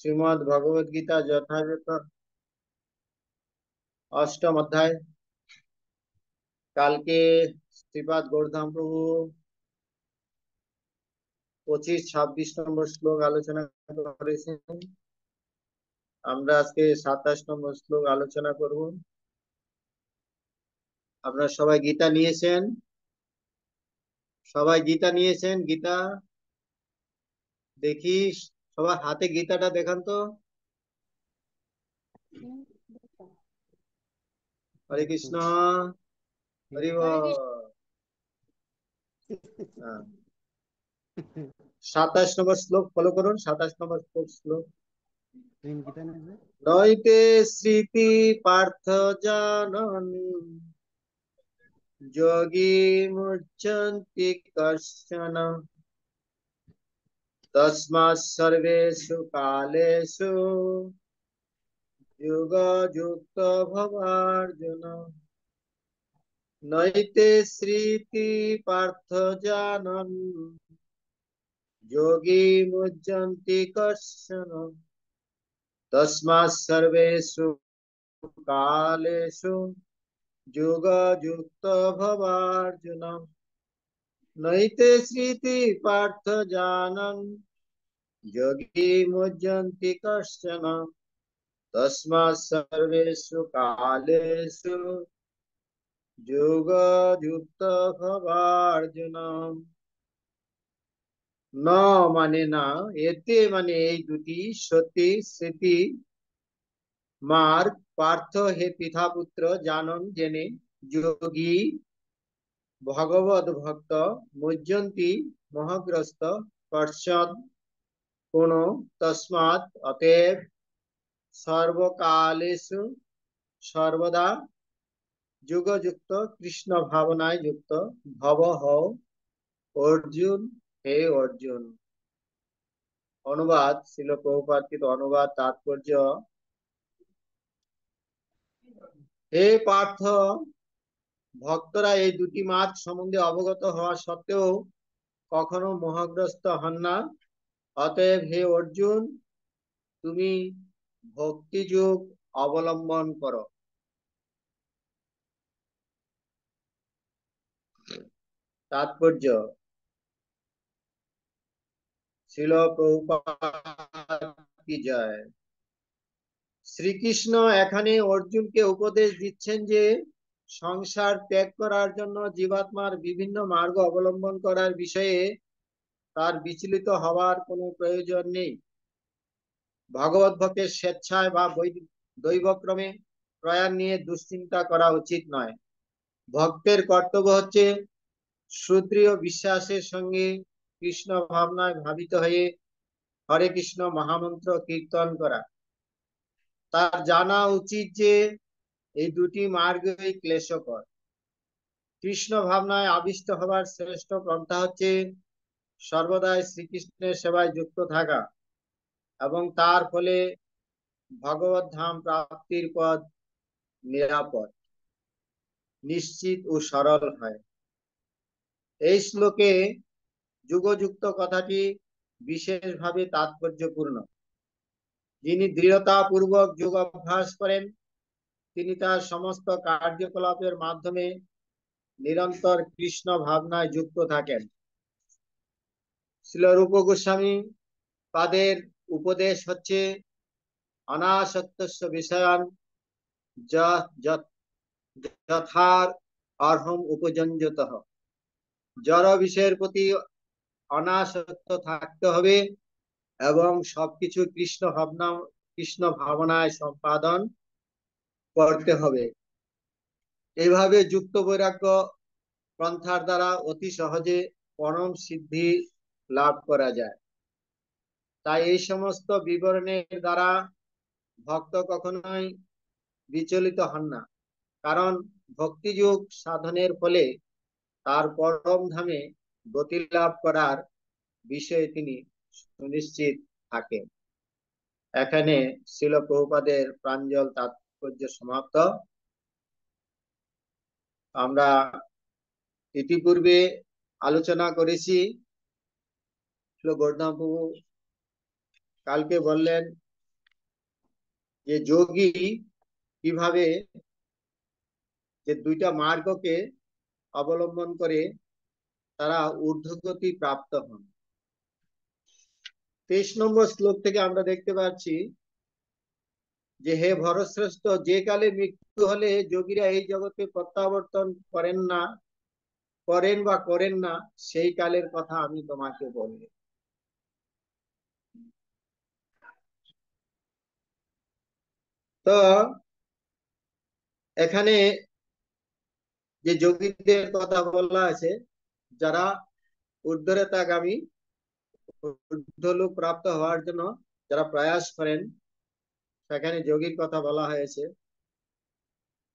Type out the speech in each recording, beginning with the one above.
শ্রীমদ্ ভগবদ গীতা যথাযথ অষ্টম অধ্যায়। কালকে শ্রীপাদ গৌরধাম প্রভু 25-26 নম্বর শ্লোক আলোচনা করেছেন। আমরা আজকে 27 নম্বর শ্লোক আলোচনা করব। আপনারা সবাই গীতা নিয়েছেন? গীতা দেখি, সবার হাতে গীতাটা দেখান তো। হরে কৃষ্ণ। হরি হরে বল। কৃষ্ণ। 27 নম্বর শ্লোক ফলো করুন। 27 নম্বর শ্লোক। গীতা নেবে নৈতে স্মৃতি পার্থ জানন যোগী মুচ্যন্তি কশ্চন তস্মাৎ সর্বেষু কালেষু যুগ যুক্ত ভবার্জুন। নৈতে স্মৃতি পার্থ জানন যোগী মুচ্যন্তি কশ্চন তস্মাৎ সর্বেষু কালেষু যুগ যুক্ত ভবার্জুন। নৈতে স্মৃতি পার্থ জানন যোগী মুহ্যন্তি কশ্চন তস্মাৎ সর্বেষু কালেষু যুগ যুক্ত ভবার্জুন। ন মানে না, এতে মানে এই দুটি, সতী স্মৃতি মার্গ পার্থ হে পিতাপুত্র জানন জেনে, যোগী ভগবদ ভক্ত মুহ্যন্তি মোহগ্রস্ত কর্ষদ কোন তস্মাৎ অতএব সর্বকালেষু সর্বদা যুগযুক্ত কৃষ্ণ ভাবনায় যুক্ত ভব হও অর্জুন। হে অর্জুন। অনুবাদ ছিল প্রভুপাদ অনুবাদ তাৎপর্য। হে পার্থ, ভক্তরা এই দুটি মার্গ সম্বন্ধে অবগত হওয়া সত্ত্বেও কখনো মোহগ্রস্ত হন না। অতএব হে অর্জুন, তুমি ভক্তি যোগ অবলম্বন করো। তাৎপর্য। ছিল প্রভুপাদ কি জয়। শ্রীকৃষ্ণ এখানে অর্জুনকে উপদেশ দিচ্ছেন যে সংসার ত্যাগ করার জন্য জীবাত্মার বিভিন্ন মার্গ অবলম্বন করার বিষয়ে তার বিচলিত হওয়ার কোনো প্রয়োজন নেই। ভগবত ভক্তের স্বেচ্ছায় বা দৈবক্রমে প্রয়াণ নিয়ে দুশ্চিন্তা করা উচিত নয়। ভক্তের কর্তব্য হচ্ছে শ্রদ্ধেয় বিশ্বাসের সঙ্গে কৃষ্ণ ভাবনায় ভাবিত হয়ে হরে কৃষ্ণ মহামন্ত্র কীর্তন করা। তার জানা উচিত যে এই দুটি মার্গই ক্লেশকর। কৃষ্ণ ভাবনায় আবিষ্ট হবার শ্রেষ্ঠ পন্থা হচ্ছে সর্বদাই শ্রীকৃষ্ণের সেবায় যুক্ত থাকা, এবং তার ফলে ভগবত ধাম প্রাপ্তির পথ নিরাপদ, নিশ্চিত ও সরল হয়। এই শ্লোকে যুগযুক্ত কথাটি বিশেষভাবে তাৎপর্যপূর্ণ। যিনি দৃঢ়তাপূর্বক যোগ অভ্যাস করেন তিনি তার সমস্ত কার্যকলাপের মাধ্যমে নিরন্তর কৃষ্ণ ভাবনায় যুক্ত থাকেন। শ্রীল রূপ গোস্বামী তাদের উপদেশ হচ্ছে অনাসক্তস্য বিষয়ান যথার অর্হম উপযঞ্জতঃ। জড় বিষয়ের প্রতি অনাসক্ত থাকতে হবে এবং সবকিছু কৃষ্ণ ভাবনায় সম্পাদন করতে হবে। এইভাবে যুক্ত বৈরাগ্য পন্থার দ্বারা অতি সহজে পরম সিদ্ধি লাভ করা যায়। তাই এই সমস্ত বিবরণের দ্বারা ভক্ত কখনোই বিচলিত হন না, কারণ ভক্তিযোগ সাধনের ফলে তার পরম ধামে গতি লাভ করার বিষয়ে তিনি সুনিশ্চিত থাকেন। এখানে শ্রীল প্রভুপাদের প্রাঞ্জল তাৎপর্য সমাপ্ত। আমরা ইতিপূর্বে আলোচনা করেছি। গৌরধাম প্রভু কালকে বললেন যে যোগী কিভাবে যে দুইটা মার্গকে অবলম্বন করে তারা ঊর্ধ্বগতি প্রাপ্ত হন। 23 নম্বর শ্লোক থেকে আমরা দেখতে পাচ্ছি যে হে ভরশ্রেষ্ঠ, যে কালে মৃত্যু হলে যোগীরা এই জগতে প্রত্যাবর্তন করেন না সেই কালের কথা আমি তোমাকে বলি। তো এখানে যে যোগীদের কথা বলা আছে, যারা ঊর্ধ্বরেতাগামী, ঊর্ধ্বলোক প্রাপ্ত হওয়ার জন্য যারা প্রয়াস করেন, সেখানে যোগীর কথা বলা হয়েছে।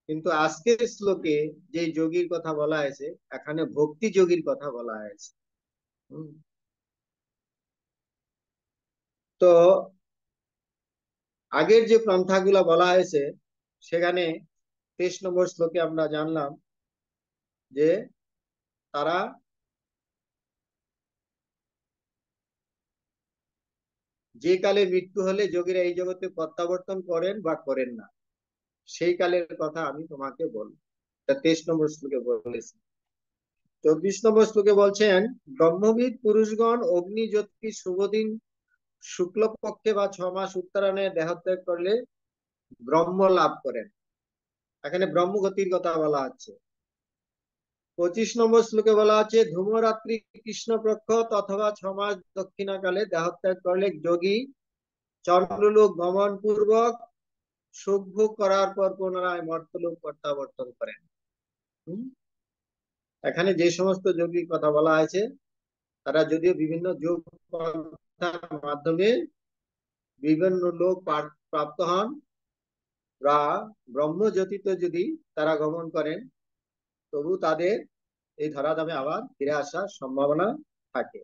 কিন্তু আজকের শ্লোকে যে যোগীর কথা বলা হয়েছে, এখানে ভক্তি যোগীর কথা বলা হয়েছে। তো আগের যে পন্থাগুলা বলা হয়েছে, সেখানে 23 নম্বর শ্লোকে আমরা জানলাম যে তারা যে কালে মৃত্যু হলে যোগীরা এই জগতে প্রত্যাবর্তন করেন বা করেন না সেই কালের কথা আমি তোমাকে বলবো। 23 নম্বর শ্লোকে বলেছি। 24 নম্বর শ্লোকে বলছেন, ব্রহ্মবিদ পুরুষগণ অগ্নি জ্যোতি শুভদিন শুক্লপক্ষে বা 6 মাস উত্তরায়ণে দেহত্যাগ করলে ব্রহ্ম লাভ করেন। এখানে ব্রহ্মগতির কথা বলা হচ্ছে। 25 নম্বর শ্লোকে বলা আছে, ধূমরাত্রি কৃষ্ণপক্ষ অথবা 6 মাস দক্ষিণাকালে দেহত্যাগ করলে যোগী চন্দ্রলোক গমন পূর্বক সুখ ভোগ করার পর পুনরায় মর্তলোক প্রত্যাবর্তন করেন। এখানে যে সমস্ত যোগীর কথা বলা হয়েছে, তারা যদিও বিভিন্ন যোগ পন্থার মাধ্যমে বিভিন্ন লোক প্রাপ্ত হন বা ব্রহ্মজ্যোতিতে যদি তারা গমন করেন, তবু তাদের এই ধরাধামে আবার ফিরে আসার সম্ভাবনা থাকে।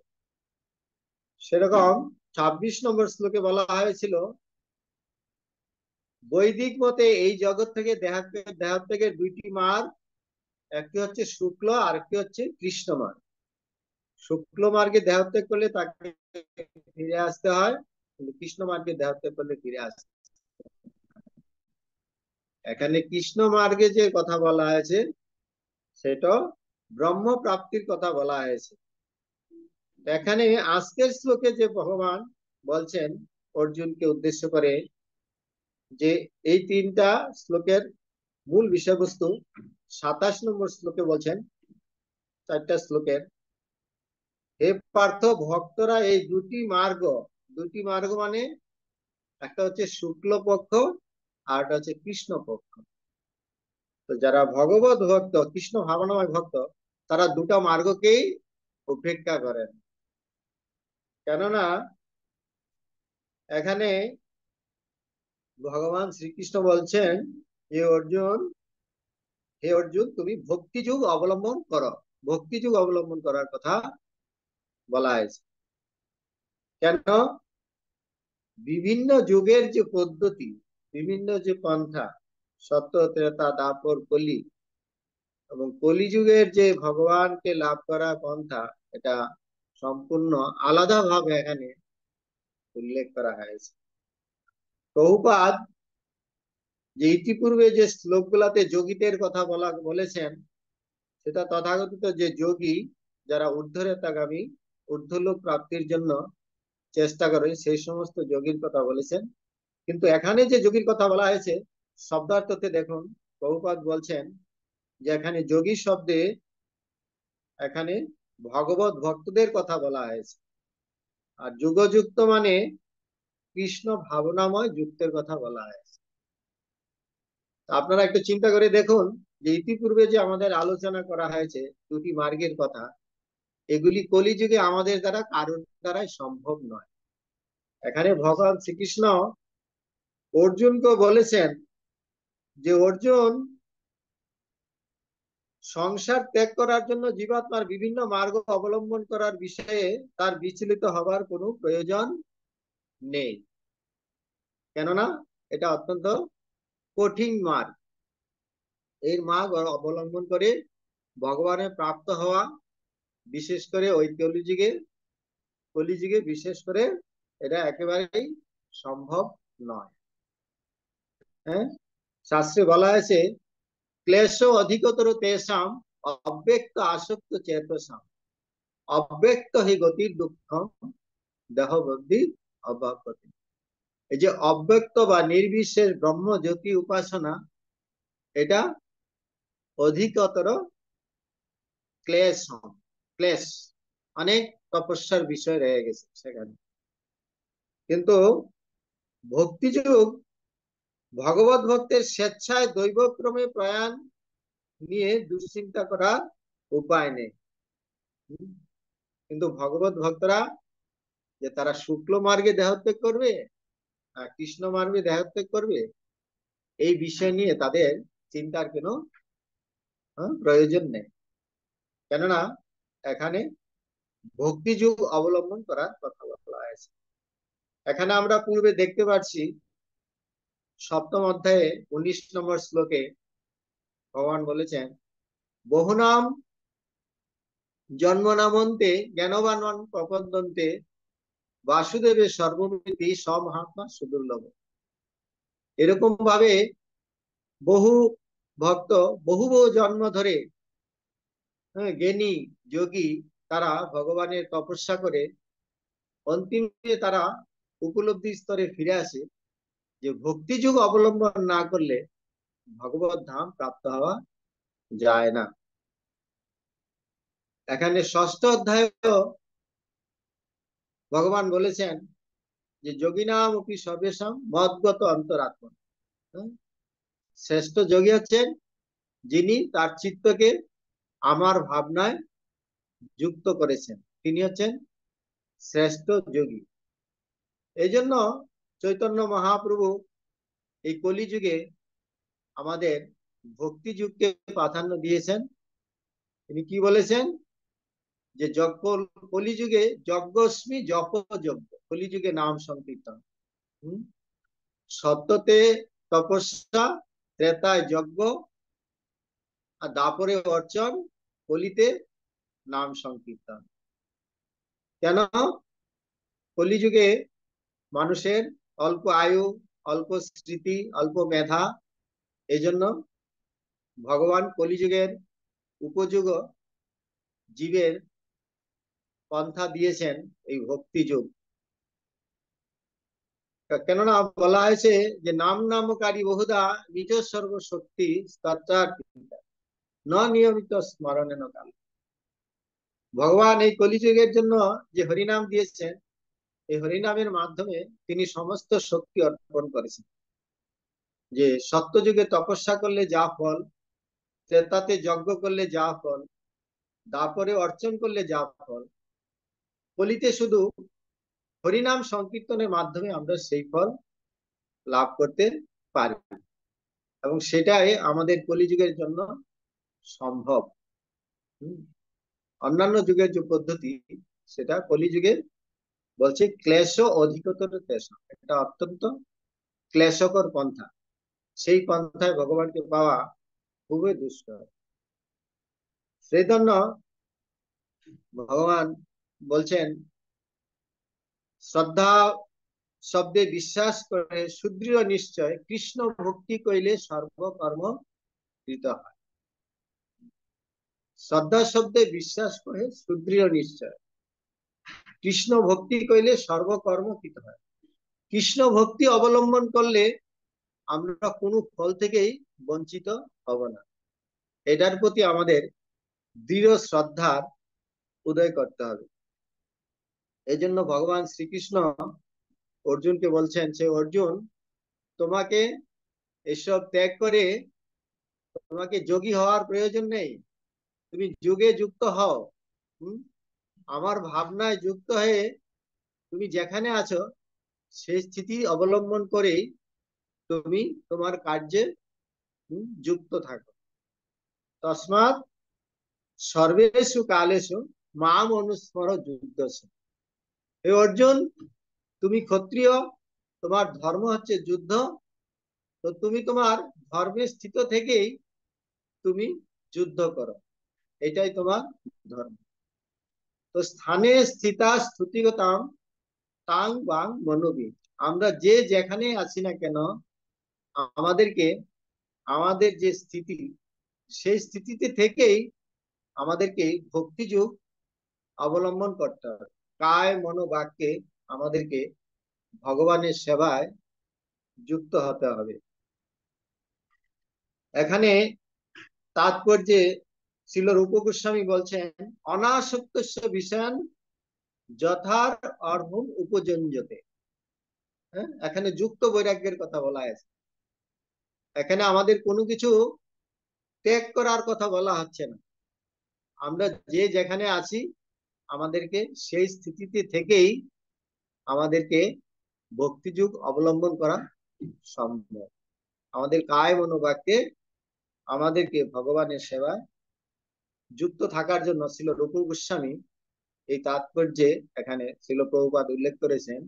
সেরকম 26 নম্বর শ্লোকে বলা হয়েছিল, বৈদিক মতে এই জগৎ থেকে দেহত্যাগের দুইটি মার্গ, একটি হচ্ছে শুক্ল আর একটি হচ্ছে কৃষ্ণ মার্গ। শুক্ল মার্গে দেহত্যাগ করলে তাকে ফিরে আসতে হয়, কিন্তু কৃষ্ণ মার্গে দেহত্যাগ করলে ফিরে আসতে। এখানে কৃষ্ণ মার্গে যে কথা বলা হয়েছে সেটা ব্রহ্ম প্রাপ্তির কথা বলা হয়েছে। এখানে আজকের শ্লোকে যে ভগবান বলছেন অর্জুনকে উদ্দেশ্য করে, যে এই তিনটা শ্লোকের মূল বিষয়বস্তু 27 নম্বর শ্লোকে বলছেন, 4টা শ্লোকের, হে পার্থ, ভক্তরা এই দুটি মার্গ মানে একটা হচ্ছে শুক্ল পক্ষ আর একটা হচ্ছে কৃষ্ণ পক্ষ। তো যারা ভগবত ভক্ত, কৃষ্ণ ভাবনাময় ভক্ত, তারা দুটা মার্গকেই উপেক্ষা করেন। কেননা এখানে ভগবান শ্রীকৃষ্ণ বলছেন যে হে অর্জুন, তুমি ভক্তি যুগ অবলম্বন করো। ভক্তি যুগ অবলম্বন করার কথা বলা হয়েছে। কেন? বিভিন্ন যুগের যে পদ্ধতি, বিভিন্ন যে পন্থা, সত্য ত্রেতা দ্বাপর কলি, এবং কলিযুগের যে ভগবানকে লাভ করা পন্থা, এটা সম্পূর্ণ আলাদা ভাবে এখানে উল্লেখ করা হয়েছে। প্রভুপাদ যে ইতিপূর্বে যে শ্লোকগুলাতে যোগীদের কথা বলেছেন, সেটা তথাকথিত যে যোগী যারা ঊর্ধ্বরেতাগামী, ঊর্ধ্বলোক প্রাপ্তির জন্য চেষ্টা করে, সেই সমস্ত যোগীর কথা বলেছেন। কিন্তু এখানে যে যোগীর কথা বলা হয়েছে, শব্দার্থতে দেখুন, প্রভুপাদ বলছেন যে এখানে যোগী শব্দে এখানে ভগবত ভক্তদের কথা বলা হয়েছে। আর যুগযুক্ত মানে কৃষ্ণ ভাবনাময় যুক্তের কথা বলা হয়েছে। আপনারা একটু চিন্তা করে দেখুন যে ইতিপূর্বে যে আমাদের আলোচনা করা হয়েছে দুটি মার্গের কথা, এগুলি কলিযুগে আমাদের দ্বারা কারোর দ্বারাই সম্ভব নয়। এখানে ভগবান শ্রীকৃষ্ণ অর্জুনকে বলেছেন যে অর্জুন, সংসার ত্যাগ করার জন্য জীবাত্মার বিভিন্ন মার্গ অবলম্বন করার বিষয়ে তার বিচলিত হবার কোনো প্রয়োজন নেই। কেননা এটা অত্যন্ত কঠিন মার্গ। এই মার্গ অবলম্বন করে ভগবানের প্রাপ্ত হওয়া, বিশেষ করে ওই কলিযুগে বিশেষ করে এটা একেবারেই সম্ভব নয়। হ্যাঁ, শাস্ত্রে বলা হয়েছে ক্লেশ অধিকতর তেষাম অব্যক্ত আসক্ত চেতসাম অব্যক্ত হি গতির দুঃখম দেহ বুদ্ধি অব্যাহতি। এই যে অব্যক্ত বা নির্বিশেষ ব্রহ্ম জ্যোতি উপাসনা, এটা অধিকতর ক্লেশ, ক্লেশ অনেক তপস্যার বিষয় রয়ে গেছে সেখানে। কিন্তু ভক্তিযোগ ভগবত ভক্তের স্বেচ্ছায় দৈবক্রমে প্রয়াণ নিয়ে দুশ্চিন্তা করার উপায় নেই। কিন্তু ভগবত ভক্তরা যে তারা শুক্ল মার্গে দেহত্যাগ করবে কৃষ্ণ মার্গে দেহত্যাগ করবে, এই বিষয় নিয়ে তাদের চিন্তার কোনো প্রয়োজন নেই। কেননা এখানে ভক্তি যুগ অবলম্বন করার কথা বলা হয়েছে। এখানে আমরা পূর্বে দেখতে পাচ্ছি 7ম অধ্যায়ে 19 নম্বর শ্লোকে ভগবান বলেছেন বহুনাম জন্মনামন্তে জ্ঞানবান প্রপদ্যন্তে বাসুদেবের সর্বমিতি সমহাত্মা সুদুর্লভ। এরকম ভাবে বহু ভক্ত বহু বহু জন্ম ধরে জ্ঞানী যোগী তারা ভগবানের তপস্যা করে অন্তিমে তারা উপলব্ধি স্তরে ফিরে আসে যে ভক্তি যুগ অবলম্বন না করলে ভগবত ধাম প্রাপ্ত হওয়া যায় না। এখানে 6ষ্ঠ অধ্যায় ভগবান বলেছেন যে যোগিনাম অপি সর্বেশাম মদগত অন্তরাত্মা। শ্রেষ্ঠ যোগী হচ্ছেন যিনি তার চিত্তকে আমার ভাবনায় যুক্ত করেছেন, তিনি হচ্ছেন শ্রেষ্ঠ যোগী। এই জন্য চৈতন্য মহাপ্রভু এই কলিযুগে আমাদের ভক্তি যুগকে প্রাধান্য দিয়েছেন। তিনি কি বলেছেন যে যজ্ঞ কলিযুগে যজ্ঞস্মি জপ যজ্ঞ, কলিযুগে নাম সংকীর্তন, সত্যতে তপস্যা, ত্রেতায় যজ্ঞ, আর দাপরে অর্চন, কলিতে নাম সংকীর্তন। কেন? কলিযুগে মানুষের অল্প আয়ু, অল্প স্মৃতি, অল্প মেধা, এই জন্য ভগবান কলিযুগের উপযোগ জীবের পন্থা দিয়েছেন এই ভক্তি যুগ। কেননা বলা হয়েছে যে নাম নামকারী বহুদা নিজ সর্বশক্তি ন নিয়মিত স্মরণেন কাল। ভগবান এই কলিযুগের জন্য যে হরিনাম দিয়েছেন, এই হরিনামের মাধ্যমে তিনি সমস্ত শক্তি অর্পণ করেছেন। যে সত্যযুগে তপস্যা করলে যা ফল, ত্রেতাতে যজ্ঞ করলে যা ফল, দাপরে অর্চন করলে যা ফল, কলিতে শুধু হরিনাম সংকীর্তনের মাধ্যমে আমরা সেই ফল লাভ করতে পারি, এবং সেটাই আমাদের কলিযুগের জন্য সম্ভব। অন্যান্য যুগের যে পদ্ধতি, সেটা কলিযুগে বলছে ক্লেশ অধিকতর ক্লেশ, এটা অত্যন্ত ক্লেশকর পন্থা। সেই পন্থায় ভগবানকে পাওয়া খুবই দুষ্কর। সেই জন্য ভগবান বলছেন শ্রদ্ধা শব্দে বিশ্বাস করে সুদৃঢ় নিশ্চয় কৃষ্ণ ভক্তি কইলে সর্বকর্ম কৃত হয়। শ্রদ্ধা শব্দে বিশ্বাস করে সুদৃঢ় নিশ্চয় কৃষ্ণ ভক্তি কইলে সর্বকর্ম কৃত হয়। কৃষ্ণ ভক্তি অবলম্বন করলে আমরা কোনো ফল থেকেই বঞ্চিত হব না। এটার প্রতি আমাদের দৃঢ় শ্রদ্ধার উদয় করতে হবে। এই জন্য ভগবান শ্রীকৃষ্ণ অর্জুনকে বলছেন, সে অর্জুন, তোমাকে এসব ত্যাগ করে তোমাকে যোগী হওয়ার প্রয়োজন নেই, তুমি যুগে যুক্ত হও। আমার ভাবনায় যুক্ত হয়ে তুমি যেখানে আছো সেই স্থিতি অবলম্বন করেই তুমি তোমার কার্যে যুক্ত থাকো। তসমাৎ সর্বেষু কালেষু মাম অনুস্মর যুদ্ধস্য। হে অর্জুন, তুমি ক্ষত্রিয়, তোমার ধর্ম হচ্ছে যুদ্ধ, তো তুমি তোমার ধর্মে স্থিত থেকেই তুমি যুদ্ধ করো, এটাই তোমার ধর্ম। তো স্থানে স্থিতা স্তুতিগতাম তাং বাং মনোবি। আমরা যে যেখানে আছি না কেন, আমাদেরকে আমাদের যে স্থিতি, সেই স্থিতিতে থেকেই আমাদেরকে ভক্তি যুগ অবলম্বন করতে হবে। কায় মনোবাক্যে আমাদেরকে ভগবানের সেবায় যুক্ত হতে হবে। এখানে তাৎপর্যে শিল রূপ গোস্বামী বলছেন, অনাসক্তস্য বিষয়ান যথার অর্হম উপযঞ্জতে। হ্যাঁ, এখানে যুক্ত বৈরাগ্যের কথা বলা আছে। এখানে আমাদের কোনো কিছু ত্যাগ করার কথা বলা হচ্ছে না। আমরা যে যেখানে আছি, আমাদেরকে সেই স্থিতিতে থেকেই আমাদেরকে ভক্তি যুগ অবলম্বন করা সম্ভব। আমাদের কায় মনোবাক্যে আমাদেরকে ভগবানের সেবায় যুক্ত থাকার জন্য শিল রূপ গোস্বামী এই তাৎপর্যে এখানে শিল প্রভুপাদ উল্লেখ করেছেন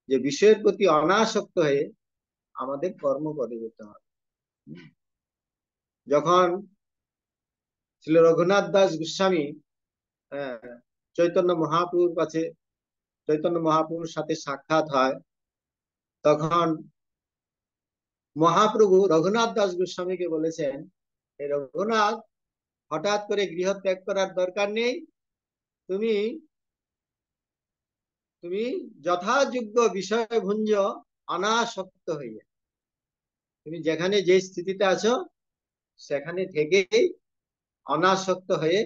যে বিষয়ের প্রতি অনাসক্ত হয়ে আমাদের কর্ম করে যেতে হবে। যখন শিল রঘুনাথ দাস গোস্বামী চৈতন্য মহাপ্রভুর কাছে, চৈতন্য মহাপ্রভুর সাথে সাক্ষাৎ হয়, তখন মহাপ্রভু রঘুনাথ দাস গোস্বামীকে বলেছেন, এই রঘুনাথ, হঠাৎ করে গৃহ ত্যাগ করার দরকার নেই, তুমি তুমি যথাযোগ্য বিষয় ভুঞ্জ অনাসক্ত হইয়া, তুমি যেখানে যে স্থিতিতে আছো সেখানে থেকেই অনাসক্ত হয়ে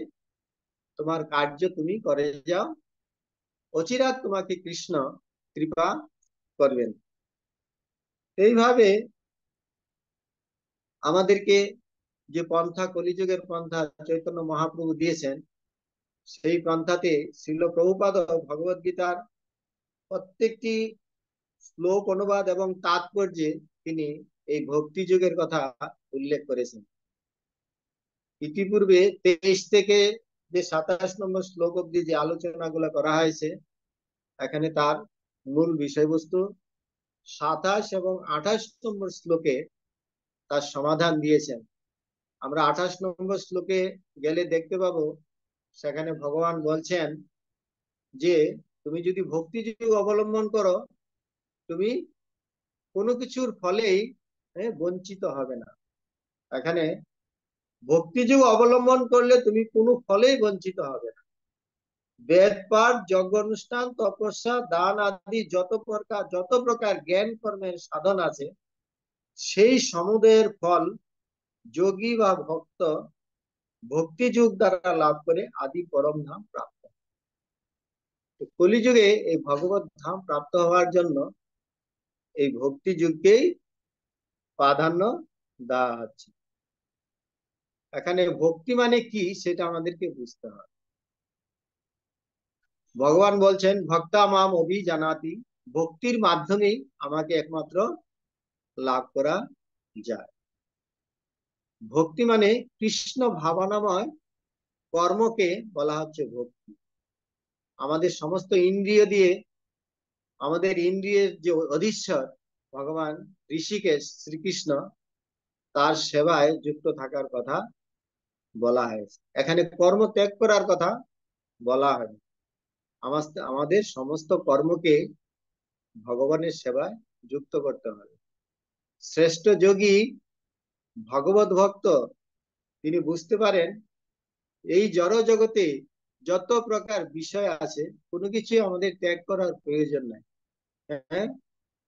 তোমার কার্য তুমি করে যাও, অচিরাত তোমাকে কৃষ্ণ কৃপা করবেন। এইভাবে আমাদেরকে যে পন্থা, কলিযুগের পন্থা চৈতন্য মহাপ্রভু দিয়েছেন, সেই পন্থাতে শ্রীল প্রভুপাদ ভগবত গীতার প্রত্যেকটি শ্লোক অনুবাদ এবং তাৎপর্যে তিনি এই ভক্তি যুগের কথা উল্লেখ করেছেন। ইতিপূর্বে 23 থেকে যে 27 নম্বর শ্লোক অব্দি যে আলোচনাগুলো করা হয়েছে, এখানে তার মূল বিষয়বস্তু 27 এবং 28 নম্বর শ্লোকে তার সমাধান দিয়েছেন। আমরা 28 নম্বর শ্লোকে গেলে দেখতে পাবো, সেখানে ভগবান বলছেন যে তুমি যদি ভক্তি যুগ অবলম্বন করো, তুমি কোনো কিছুর ফলেই বঞ্চিত হবে না। এখানে ভক্তি যুগ অবলম্বন করলে তুমি কোনো ফলেই বঞ্চিত হবে না। বেদ পাঠ, যজ্ঞ অনুষ্ঠান, তপস্যা, দান আদি যত প্রকার জ্ঞান কর্মের সাধন আছে, সেই সমুদয়ের ফল যোগী বা ভক্ত ভক্তি যুগ দ্বারা লাভ করে আদি পরম ধাম প্রাপ্ত। কলিযুগে এই ভগবত ধাম প্রাপ্ত হওয়ার জন্য এই ভক্তি যুগকেই প্রাধান্য দেওয়া হচ্ছে। এখানে ভক্তি মানে কি সেটা আমাদেরকে বুঝতে হবে। ভগবান বলছেন, ভক্তা মাম অভিজানাতি, ভক্তির মাধ্যমেই আমাকে একমাত্র লাভ করা যায়। ভক্তি মানে কৃষ্ণ ভাবনাময় কর্মকে বলা হচ্ছে ভক্তি। আমাদের সমস্ত ইন্দ্রিয় দিয়ে, আমাদের ইন্দ্রিয়ের যে অধীশ্বর ভগবান ঋষিকেশ শ্রীকৃষ্ণ, তার সেবায় যুক্ত থাকার কথা বলা হয়েছে। এখানে কর্ম ত্যাগ করার কথা বলা হয়। আমাদের সমস্ত কর্মকে ভগবানের সেবায় যুক্ত করতে হবে। শ্রেষ্ঠ যোগী ভগবত ভক্ত তিনি বুঝতে পারেন এই জড় জগতে যত প্রকার বিষয় আছে, কোনো কিছুই আমাদের ত্যাগ করার প্রয়োজন নাই। হ্যাঁ,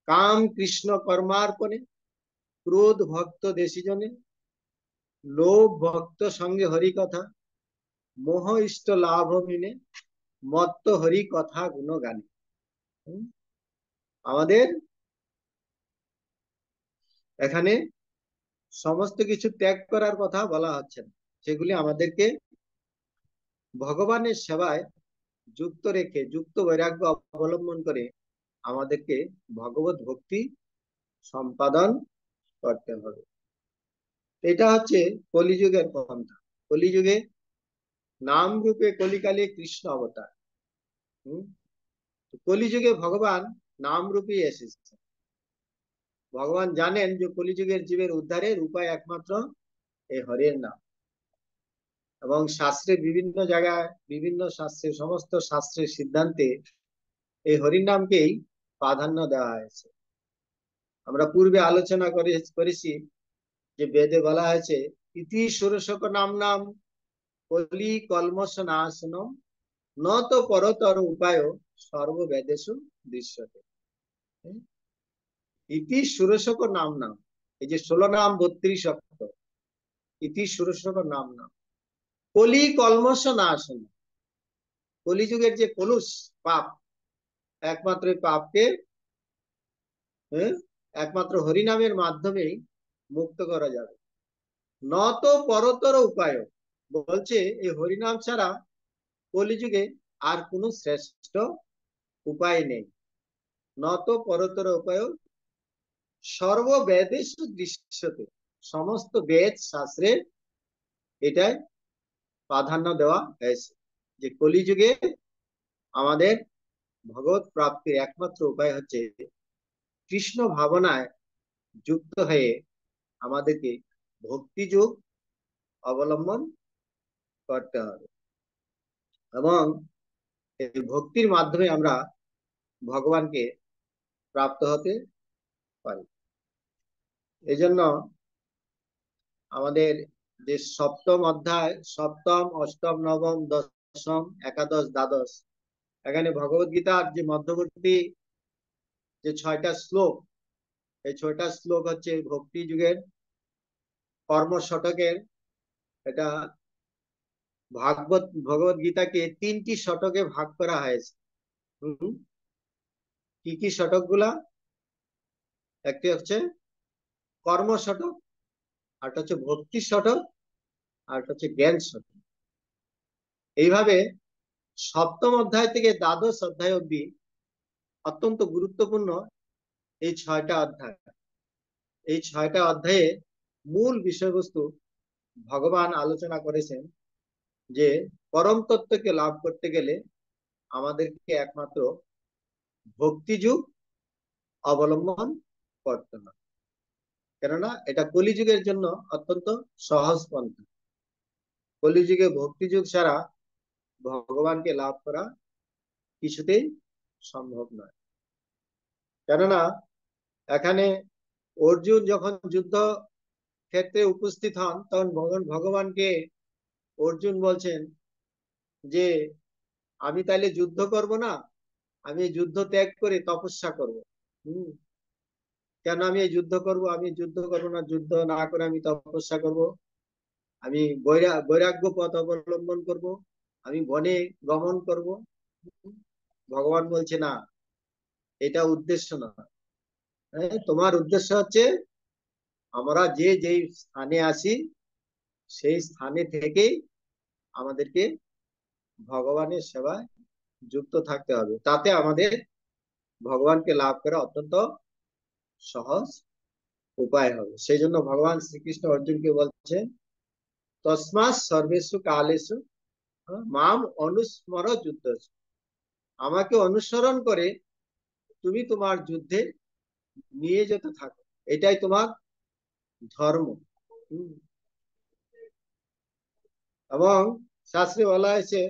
কাম কৃষ্ণ কর্মার্পণে, ক্রোধ ভক্ত দেশিজনে, লোভ ভক্ত সঙ্গে হরি কথা, মোহ ইষ্ট লাভ মিনে, মত্ত হরি কথা গুণ গানে। আমাদের এখানে সমস্ত কিছু ত্যাগ করার কথা বলা হচ্ছে না, সেগুলি আমাদেরকে ভগবানের সেবায় যুক্ত রেখে, যুক্ত বৈরাগ্য অবলম্বন করে আমাদেরকে ভগবত ভক্তি সম্পাদন করতে হবে। এটা হচ্ছে কলিযুগের পন্থা। কলিযুগে নাম রূপে কলিকালে কৃষ্ণ অবতার। কলিযুগে ভগবান নাম রূপে এসেছে। ভগবান জানেন যে কলিযুগের জীবের উদ্ধারের উপায় একমাত্র এই হরির নাম। এবং শাস্ত্রের বিভিন্ন জায়গায়, বিভিন্ন শাস্ত্রের, সমস্ত শাস্ত্রের সিদ্ধান্তে এই হরির নামকেই প্রাধান্য দেওয়া হয়েছে। আমরা পূর্বে আলোচনা করেছি যে বেদে বলা হয়েছে ইতি ষোড়শক নাম নাম কলি কলমশ নাশনম ন তো পরতর উপায় সর্ববেদেশু দৃশ্যতে। ইতি ষোড়শক নাম নাম, এই যে 16 নাম 32 অক্ষর, ইতি ষোড়শক নাম নাম কলি কলমশ নাশন, কলিযুগের যে কলুষ পাপ, একমাত্র পাপকে একমাত্র হরিনামের মাধ্যমেই মুক্ত করা যাবে। নত পরতর উপায়, বলছে এই হরিনাম ছাড়া কলিযুগে আর কোনো শ্রেষ্ঠ উপায় নেই। নত পরতর উপায় সর্ববেদেশ দৃশ্যতে, সমস্ত বেদ শাস্ত্রে এটাই প্রাধান্য দেওয়া হয়েছে যে কলিযুগে আমাদের ভগবত প্রাপ্তির একমাত্র উপায় হচ্ছে কৃষ্ণ ভাবনায় যুক্ত হয়ে আমাদেরকে ভক্তি যোগ অবলম্বন করতে হবে, এবং এই ভক্তির মাধ্যমে আমরা ভগবানকে প্রাপ্ত হতে পারি। এই জন্য আমাদের যে সপ্তম অধ্যায়, সপ্তম অষ্টম নবম দশম একাদশ দ্বাদশ, এখানে ভগবত গীতার যে মধ্যবর্তী যে 6টা শ্লোক, এই 6টা শ্লোক হচ্ছে ভক্তি যুগের কর্ম শতকের। এটা ভগবত গীতাকে 3টি শতকে ভাগ করা হয়েছে। কি কি শতক গুলা? একটি হচ্ছে কর্ম শতক, আরটা হচ্ছে ভক্তি শতক, আরটা হচ্ছে জ্ঞান শতক। এইভাবে সপ্তম অধ্যায় থেকে দ্বাদশ অধ্যায় অব্দি অত্যন্ত গুরুত্বপূর্ণ এই 6টা অধ্যায়। এই 6টা অধ্যায়ে মূল বিষয়বস্তু ভগবান আলোচনা করেছেন যে পরম তত্ত্বকে লাভ করতে গেলে আমাদেরকে একমাত্র ভক্তি যুগ অবলম্বন করতে হবে, কেননা এটা কলিযুগের জন্য অত্যন্ত সহজ পন্থা। কলিযুগে ভক্তি যুগ ছাড়া ভগবানকে লাভ করা কিছুতেই সম্ভব নয়। কেননা এখানে অর্জুন যখন যুদ্ধ ক্ষেত্রে উপস্থিত হন, তখন ভগবানকে অর্জুন বলছেন যে আমি তাইলে যুদ্ধ করব না, আমি যুদ্ধ ত্যাগ করে তপস্যা করব। কেন আমি এই যুদ্ধ করব? আমি যুদ্ধ করব না, যুদ্ধ না করে আমি তপস্যা করব, আমি বৈরাগ্য পথ অবলম্বন করব, আমি বনে গমন করব। ভগবান বলছে না, এটা উদ্দেশ্য না। তোমার উদ্দেশ্য হচ্ছে আমরা যে যেই স্থানে আছি সেই স্থানে থেকেই আমাদেরকে ভগবানের সেবায় যুক্ত থাকতে হবে, তাতে আমাদের ভগবানকে লাভ করা অত্যন্ত সহজ উপায় হবে। সেই জন্য ভগবান শ্রীকৃষ্ণ অর্জুনকে বলছে তসমাৎ সর্বেষু কালেষু মাম অনুস্মর যুদ্ধ, আমাকে অনুসরণ করে তুমি তোমার যুদ্ধে নিয়ে যেতে থাকো, এটাই তোমার ধর্ম। এবং শাস্ত্রে বলা হয়েছে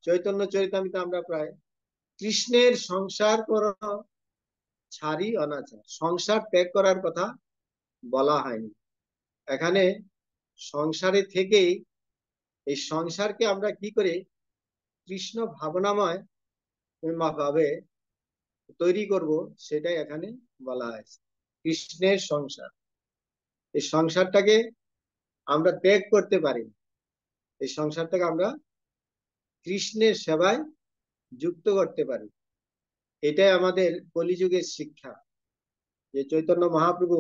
চৈতন্য চরিতামৃতে আমরা প্রায় কৃষ্ণের সংসার করো ছাড়ি অনাচার, সংসার ত্যাগ করার কথা বলা হয়নি এখানে। সংসারে থেকেই এই সংসারকে আমরা কি করে কৃষ্ণ ভাবনাময় ভাবে তৈরি করব সেটাই এখানে বলা হয়েছে। কৃষ্ণের সংসার, এই সংসারটাকে আমরা ত্যাগ করতে পারি, এই সংসারটাকে আমরা কৃষ্ণের সেবায় যুক্ত করতে পারি। এটাই আমাদের কলিযুগের শিক্ষা, যে চৈতন্য মহাপ্রভু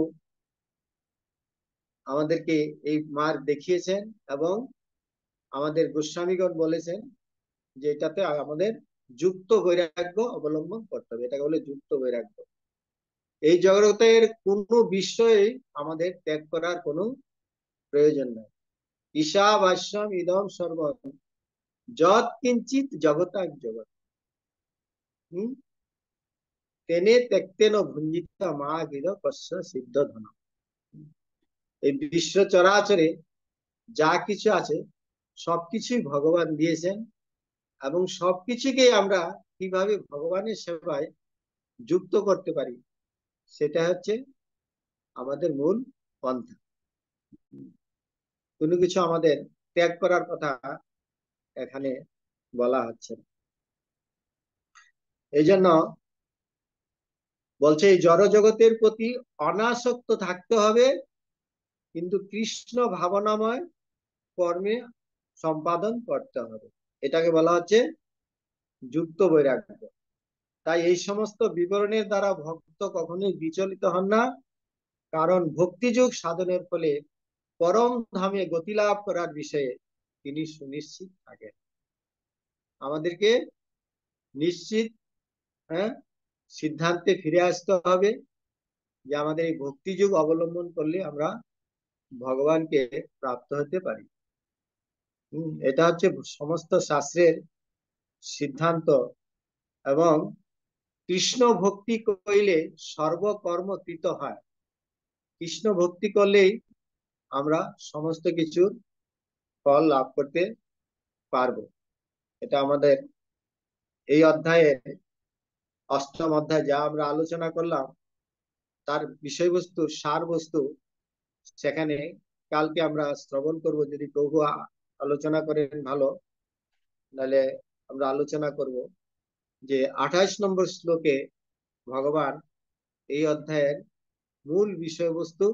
আমাদেরকে এই মার্গ দেখিয়েছেন এবং আমাদের গোস্বামীগণ বলেছেন যে এটাতে আমাদের যুক্ত বৈরাগ্য অবলম্বন করতে হবে, এটাকে বলে যুক্ত বৈরাগ্য। এই জগতের কোনো বিষয়ে আমাদের ত্যাগ করার কোনো প্রয়োজন নেই। ঈশাবাস্যম ইদম সর্বম যৎ কিঞ্চিত জগতাং জগৎ তেনে ত্যক্তেন ভুঞ্জিত মা গির কস্য সিদ্ধ ধন। এই বিশ্ব চরাচরে যা কিছু আছে সবকিছুই ভগবান দিয়েছেন, এবং সবকিছুকে আমরা কিভাবে ভগবানের সেবায় যুক্ত করতে পারি সেটা হচ্ছে আমাদের মূল পন্থা। কোনো কিছু আমাদের ত্যাগ করার কথা এখানে বলা হচ্ছে না। এই জন্য বলছে এই জড় জগতের প্রতি অনাসক্ত থাকতে হবে, কিন্তু কৃষ্ণ ভাবনাময় কর্মে সম্পাদন করতে হবে। এটাকে বলা হচ্ছে যুক্ত বৈরাগ্য। তাই এই সমস্ত বিবরণের দ্বারা ভক্ত কখনোই বিচলিত হন না, কারণ ভক্তিযোগ সাধনের ফলে পরম ধামে গতি লাভ করার বিষয়ে তিনি সুনিশ্চিত থাকেন। আমাদেরকে নিশ্চিত, হ্যাঁ, সিদ্ধান্তে ফিরে আসতে হবে যে আমাদের এই ভক্তিযোগ অবলম্বন করলে আমরা ভগবানকে প্রাপ্ত হতে পারি। এটা হচ্ছে সমস্ত শাস্ত্রের সিদ্ধান্ত। এবং কৃষ্ণ ভক্তি করিলে সর্বকর্ম কৃত হয়। কৃষ্ণ ভক্তি করলেই আমরা সমস্ত কিছুর ফল লাভ করতে পারবো। এটা আমাদের এই অধ্যায়ে, অষ্টম অধ্যায় যা আমরা আলোচনা করলাম, তার বিষয়বস্তু, সার বস্তু সেখানে কালকে আমরা শ্রবণ করব, যদি প্রভু আলোচনা করেন ভালো, নাহলে আমরা আলোচনা করব যে 28 নম্বর শ্লোকে ভগবান এই অধ্যায়ের মূল বিষয়বস্তু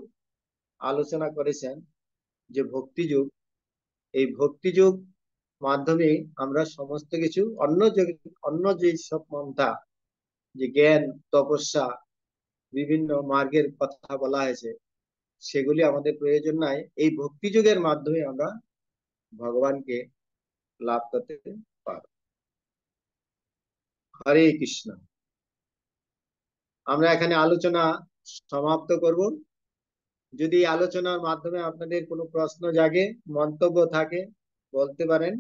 আলোচনা করেছেন যে ভক্তিযুগ। এই ভক্তিযুগ মাধ্যমে আমরা সমস্ত কিছু অন্য যে সব পন্থা, যে জ্ঞান, তপস্যা, বিভিন্ন মার্গের কথা বলা হয়েছে, সেগুলি আমাদের প্রয়োজন নাই। এই ভক্তিযুগের মাধ্যমে আমরা ভগবানকে লাভ করতে পারব। হরে কৃষ্ণ। আমরা এখানে আলোচনা সমাপ্ত করব। যদি আলোচনার মাধ্যমে আপনাদের কোনো প্রশ্ন জাগে, মন্তব্য থাকে, বলতে পারেন।